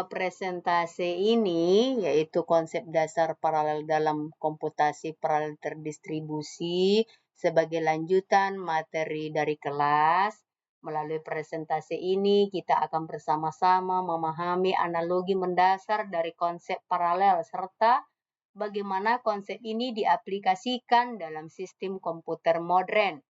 Presentasi ini yaitu konsep dasar paralel dalam komputasi paralel terdistribusi sebagai lanjutan materi dari kelas. Melalui presentasi ini kita akan bersama-sama memahami analogi mendasar dari konsep paralel serta bagaimana konsep ini diaplikasikan dalam sistem komputer modern.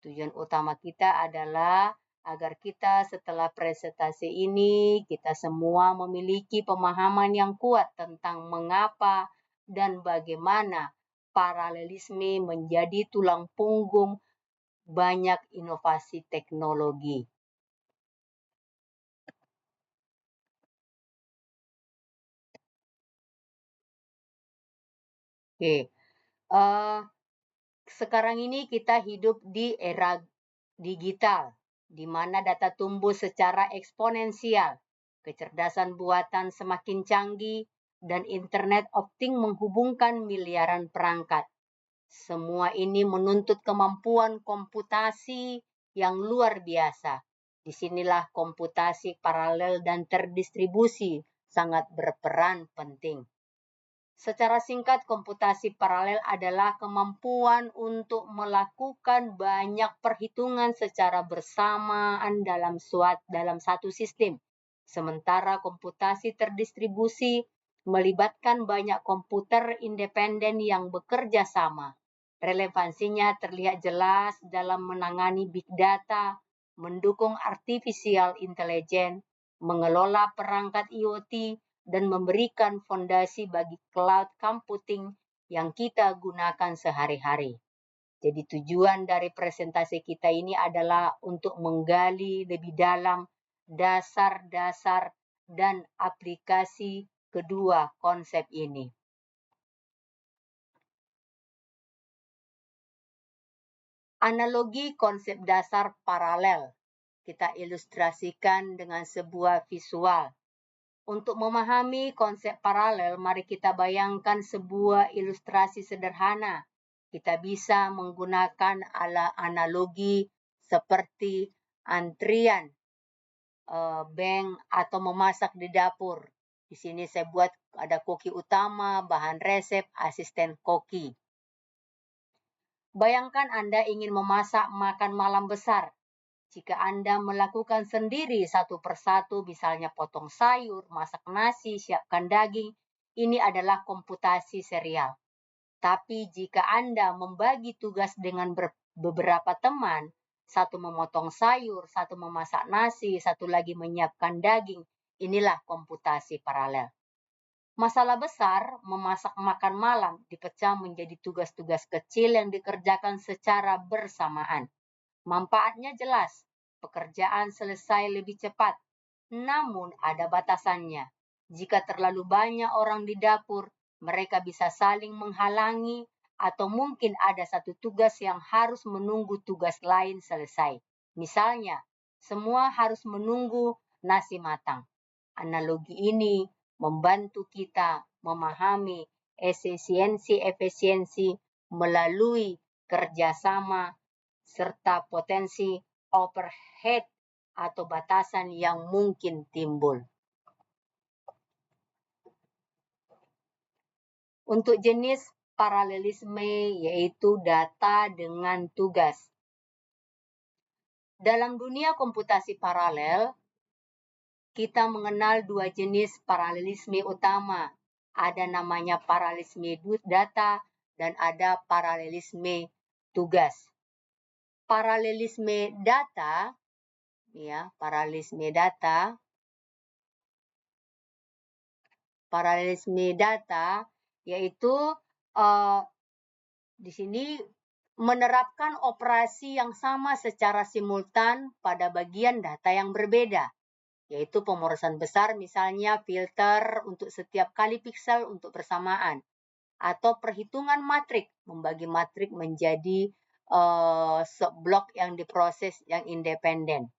Tujuan utama kita adalah agar kita setelah presentasi ini, kita semua memiliki pemahaman yang kuat tentang mengapa dan bagaimana paralelisme menjadi tulang punggung banyak inovasi teknologi. Oke, sekarang ini kita hidup di era digital, di mana data tumbuh secara eksponensial, kecerdasan buatan semakin canggih, dan internet of things menghubungkan miliaran perangkat. Semua ini menuntut kemampuan komputasi yang luar biasa. Disinilah komputasi paralel dan terdistribusi sangat berperan penting. Secara singkat, komputasi paralel adalah kemampuan untuk melakukan banyak perhitungan secara bersamaan dalam satu sistem. Sementara komputasi terdistribusi melibatkan banyak komputer independen yang bekerja sama. Relevansinya terlihat jelas dalam menangani big data, mendukung artificial intelligence, mengelola perangkat IoT, dan memberikan fondasi bagi cloud computing yang kita gunakan sehari-hari. Jadi tujuan dari presentasi kita ini adalah untuk menggali lebih dalam dasar-dasar dan aplikasi kedua konsep ini. Analogi konsep dasar paralel kita ilustrasikan dengan sebuah visual. Untuk memahami konsep paralel, mari kita bayangkan sebuah ilustrasi sederhana. Kita bisa menggunakan analogi seperti antrian bank atau memasak di dapur. Di sini saya buat ada koki utama, bahan resep, asisten koki. Bayangkan Anda ingin memasak makan malam besar. Jika Anda melakukan sendiri satu persatu, misalnya potong sayur, masak nasi, siapkan daging, ini adalah komputasi serial. Tapi jika Anda membagi tugas dengan beberapa teman, satu memotong sayur, satu memasak nasi, satu lagi menyiapkan daging, inilah komputasi paralel. Masalah besar, memasak makan malam, dipecah menjadi tugas-tugas kecil yang dikerjakan secara bersamaan. Manfaatnya jelas, pekerjaan selesai lebih cepat. Namun ada batasannya. Jika terlalu banyak orang di dapur, mereka bisa saling menghalangi atau mungkin ada satu tugas yang harus menunggu tugas lain selesai. Misalnya, semua harus menunggu nasi matang. Analogi ini membantu kita memahami efisiensi melalui kerjasama serta potensi overhead atau batasan yang mungkin timbul. Untuk jenis paralelisme yaitu data dengan tugas. Dalam dunia komputasi paralel, kita mengenal dua jenis paralelisme utama. Ada namanya paralelisme data dan ada paralelisme tugas. Paralelisme data, ya, paralelisme data yaitu di sini menerapkan operasi yang sama secara simultan pada bagian data yang berbeda, yaitu pemrosesan besar, misalnya filter untuk setiap kali piksel untuk bersamaan, atau perhitungan matrik, membagi matrik menjadi blok yang diproses yang independen.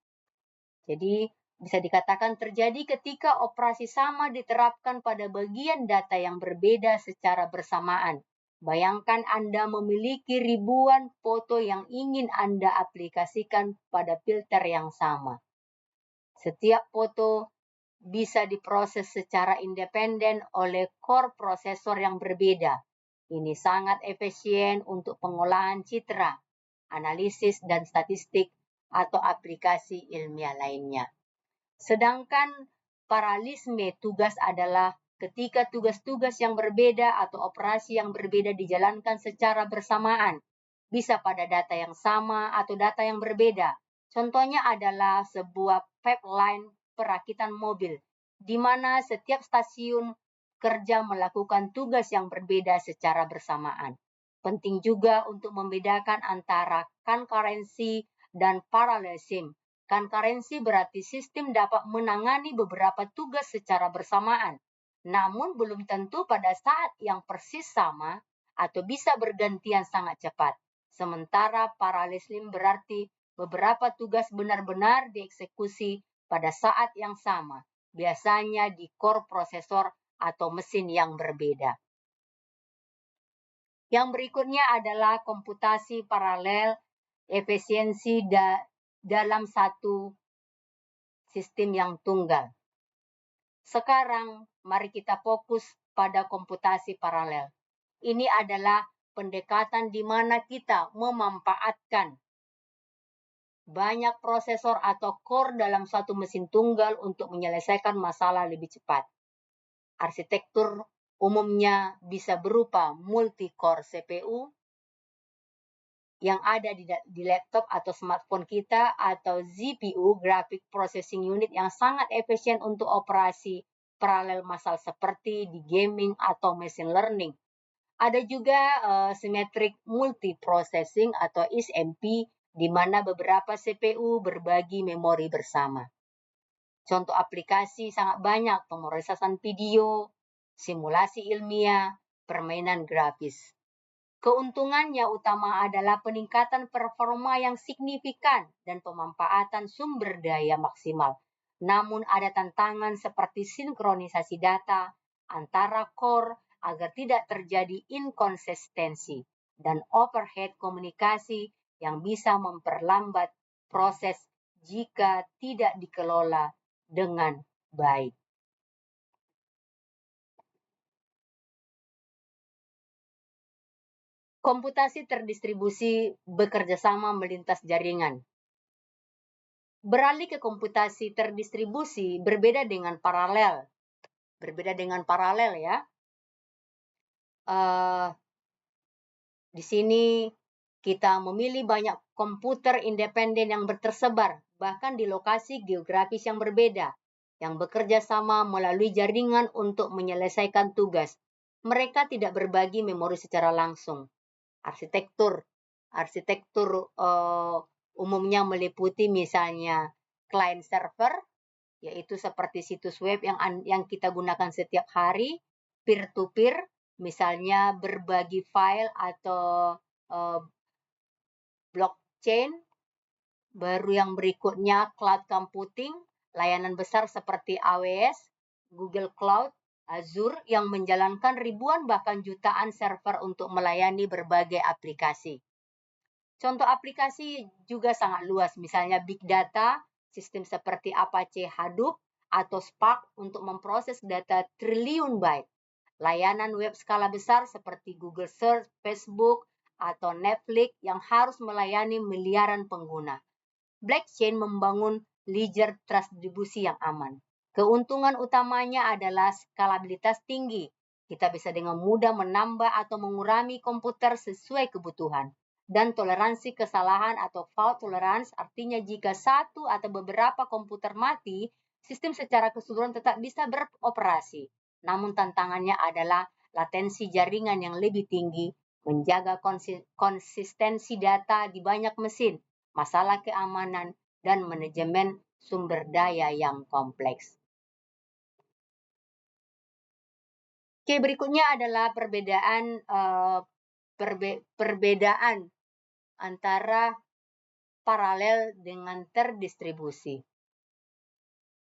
Jadi bisa dikatakan terjadi ketika operasi sama diterapkan pada bagian data yang berbeda secara bersamaan. Bayangkan Anda memiliki ribuan foto yang ingin Anda aplikasikan pada filter yang sama. Setiap foto bisa diproses secara independen oleh core prosesor yang berbeda. Ini sangat efisien untuk pengolahan citra, analisis dan statistik, atau aplikasi ilmiah lainnya. Sedangkan paralelisme tugas adalah ketika tugas-tugas yang berbeda atau operasi yang berbeda dijalankan secara bersamaan, bisa pada data yang sama atau data yang berbeda. Contohnya adalah sebuah pipeline perakitan mobil, di mana setiap stasiun kerja melakukan tugas yang berbeda secara bersamaan. Penting juga untuk membedakan antara concurrency dan parallelism. Concurrency berarti sistem dapat menangani beberapa tugas secara bersamaan, namun belum tentu pada saat yang persis sama atau bisa bergantian sangat cepat. Sementara paralelism berarti beberapa tugas benar-benar dieksekusi pada saat yang sama, biasanya di core prosesor atau mesin yang berbeda. Yang berikutnya adalah komputasi paralel efisiensi dalam satu sistem yang tunggal. Sekarang, mari kita fokus pada komputasi paralel. Ini adalah pendekatan di mana kita memanfaatkan banyak prosesor atau core dalam satu mesin tunggal untuk menyelesaikan masalah lebih cepat. Arsitektur umumnya bisa berupa multi-core CPU yang ada di laptop atau smartphone kita, atau GPU, Graphic Processing Unit, yang sangat efisien untuk operasi paralel massal seperti di gaming atau machine learning. Ada juga Symmetric Multiprocessing atau SMP, di mana beberapa CPU berbagi memori bersama. Contoh aplikasi sangat banyak: pemrosesan video, simulasi ilmiah, permainan grafis. Keuntungannya utama adalah peningkatan performa yang signifikan dan pemanfaatan sumber daya maksimal. Namun ada tantangan seperti sinkronisasi data antara core agar tidak terjadi inkonsistensi dan overhead komunikasi yang bisa memperlambat proses jika tidak dikelola dengan baik. Komputasi terdistribusi bekerja sama melintas jaringan. Beralih ke komputasi terdistribusi berbeda dengan paralel. Berbeda dengan paralel ya. Di sini kita memilih banyak komputer independen yang tersebar, bahkan di lokasi geografis yang berbeda, yang bekerja sama melalui jaringan untuk menyelesaikan tugas. Mereka tidak berbagi memori secara langsung. Arsitektur umumnya meliputi misalnya client server, yaitu seperti situs web yang kita gunakan setiap hari, peer-to-peer, misalnya berbagi file atau blockchain. Baru yang berikutnya cloud computing, layanan besar seperti AWS, Google Cloud, Azure yang menjalankan ribuan bahkan jutaan server untuk melayani berbagai aplikasi. Contoh aplikasi juga sangat luas, misalnya Big Data, sistem seperti Apache Hadoop atau Spark untuk memproses data triliun byte. Layanan web skala besar seperti Google Search, Facebook, atau Netflix yang harus melayani miliaran pengguna. Blockchain membangun ledger distribusi yang aman. Keuntungan utamanya adalah skalabilitas tinggi. Kita bisa dengan mudah menambah atau mengurangi komputer sesuai kebutuhan. Dan toleransi kesalahan atau fault tolerance, artinya jika satu atau beberapa komputer mati, sistem secara keseluruhan tetap bisa beroperasi. Namun tantangannya adalah latensi jaringan yang lebih tinggi, menjaga konsistensi data di banyak mesin, masalah keamanan, dan manajemen sumber daya yang kompleks. Oke, berikutnya adalah perbedaan antara paralel dengan terdistribusi.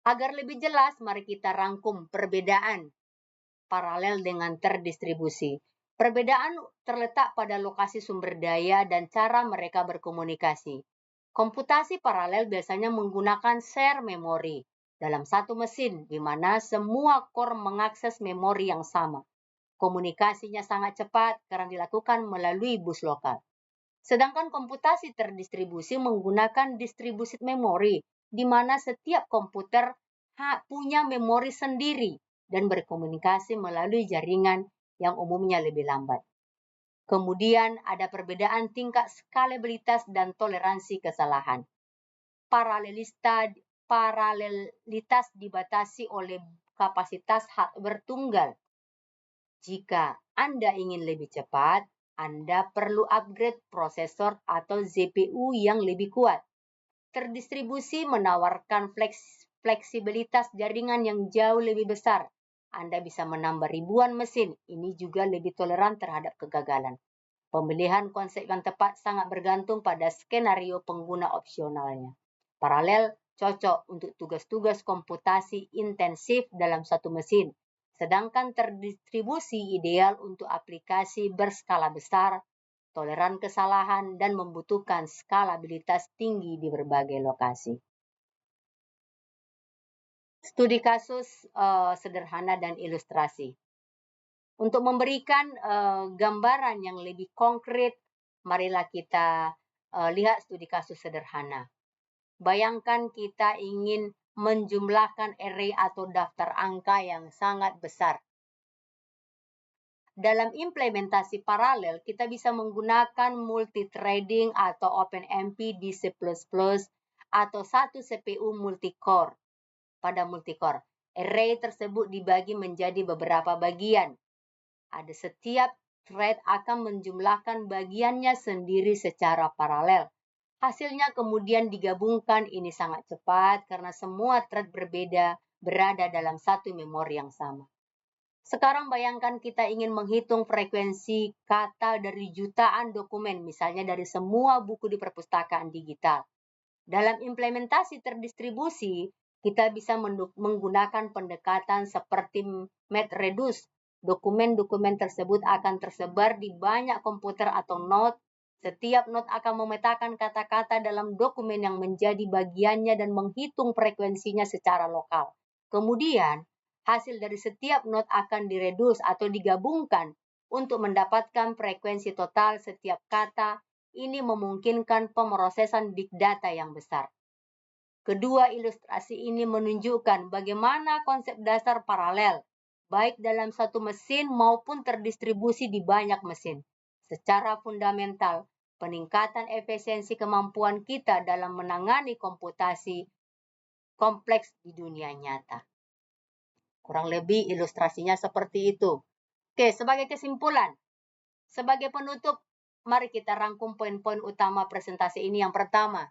Agar lebih jelas, mari kita rangkum perbedaan paralel dengan terdistribusi. Perbedaan terletak pada lokasi sumber daya dan cara mereka berkomunikasi. Komputasi paralel biasanya menggunakan share memori, dalam satu mesin, di mana semua core mengakses memori yang sama. Komunikasinya sangat cepat karena dilakukan melalui bus lokal. Sedangkan komputasi terdistribusi menggunakan distributed memory, di mana setiap komputer punya memori sendiri dan berkomunikasi melalui jaringan yang umumnya lebih lambat. Kemudian ada perbedaan tingkat skalabilitas dan toleransi kesalahan. Paralelitas dibatasi oleh kapasitas hardware tunggal. Jika Anda ingin lebih cepat, Anda perlu upgrade prosesor atau CPU yang lebih kuat. Terdistribusi menawarkan fleksibilitas jaringan yang jauh lebih besar. Anda bisa menambah ribuan mesin. Ini juga lebih toleran terhadap kegagalan. Pemilihan konsep yang tepat sangat bergantung pada skenario pengguna opsionalnya. Paralel cocok untuk tugas-tugas komputasi intensif dalam satu mesin. Sedangkan terdistribusi ideal untuk aplikasi berskala besar, toleran kesalahan, dan membutuhkan skalabilitas tinggi di berbagai lokasi. Studi kasus sederhana dan ilustrasi. Untuk memberikan gambaran yang lebih konkret, marilah kita lihat studi kasus sederhana. Bayangkan kita ingin menjumlahkan array atau daftar angka yang sangat besar. Dalam implementasi paralel, kita bisa menggunakan multithreading atau OpenMP di C++ atau satu CPU multicore. Pada multicore, array tersebut dibagi menjadi beberapa bagian. Setiap thread akan menjumlahkan bagiannya sendiri secara paralel. Hasilnya kemudian digabungkan. Ini sangat cepat karena semua thread berbeda berada dalam satu memori yang sama. Sekarang bayangkan kita ingin menghitung frekuensi kata dari jutaan dokumen, misalnya dari semua buku di perpustakaan digital. Dalam implementasi terdistribusi, kita bisa menggunakan pendekatan seperti MapReduce. Dokumen-dokumen tersebut akan tersebar di banyak komputer atau node. Setiap node akan memetakan kata-kata dalam dokumen yang menjadi bagiannya dan menghitung frekuensinya secara lokal. Kemudian, hasil dari setiap node akan diredus atau digabungkan untuk mendapatkan frekuensi total setiap kata. Ini memungkinkan pemrosesan big data yang besar. Kedua ilustrasi ini menunjukkan bagaimana konsep dasar paralel, baik dalam satu mesin maupun terdistribusi di banyak mesin. Secara fundamental, peningkatan efisiensi kemampuan kita dalam menangani komputasi kompleks di dunia nyata. Kurang lebih ilustrasinya seperti itu. Oke, sebagai kesimpulan, sebagai penutup, mari kita rangkum poin-poin utama presentasi ini. Yang pertama,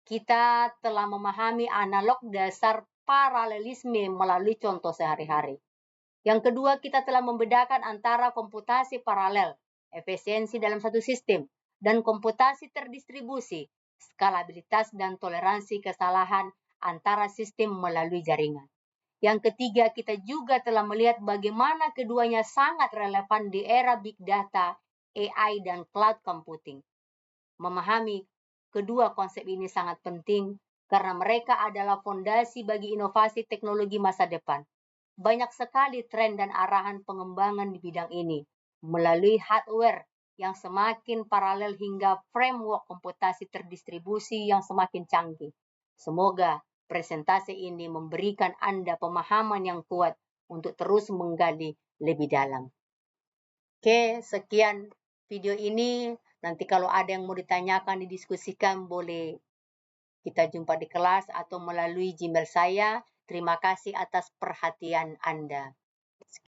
kita telah memahami analog dasar paralelisme melalui contoh sehari-hari. Yang kedua, kita telah membedakan antara komputasi paralel, efisiensi dalam satu sistem, dan komputasi terdistribusi, skalabilitas dan toleransi kesalahan antara sistem melalui jaringan. Yang ketiga, kita juga telah melihat bagaimana keduanya sangat relevan di era big data, AI, dan cloud computing. Memahami kedua konsep ini sangat penting karena mereka adalah fondasi bagi inovasi teknologi masa depan. Banyak sekali tren dan arahan pengembangan di bidang ini melalui hardware yang semakin paralel hingga framework komputasi terdistribusi yang semakin canggih. Semoga presentasi ini memberikan Anda pemahaman yang kuat untuk terus menggali lebih dalam. Oke, sekian video ini. Nanti kalau ada yang mau ditanyakan, didiskusikan, boleh kita jumpa di kelas atau melalui Gmail saya. Terima kasih atas perhatian Anda.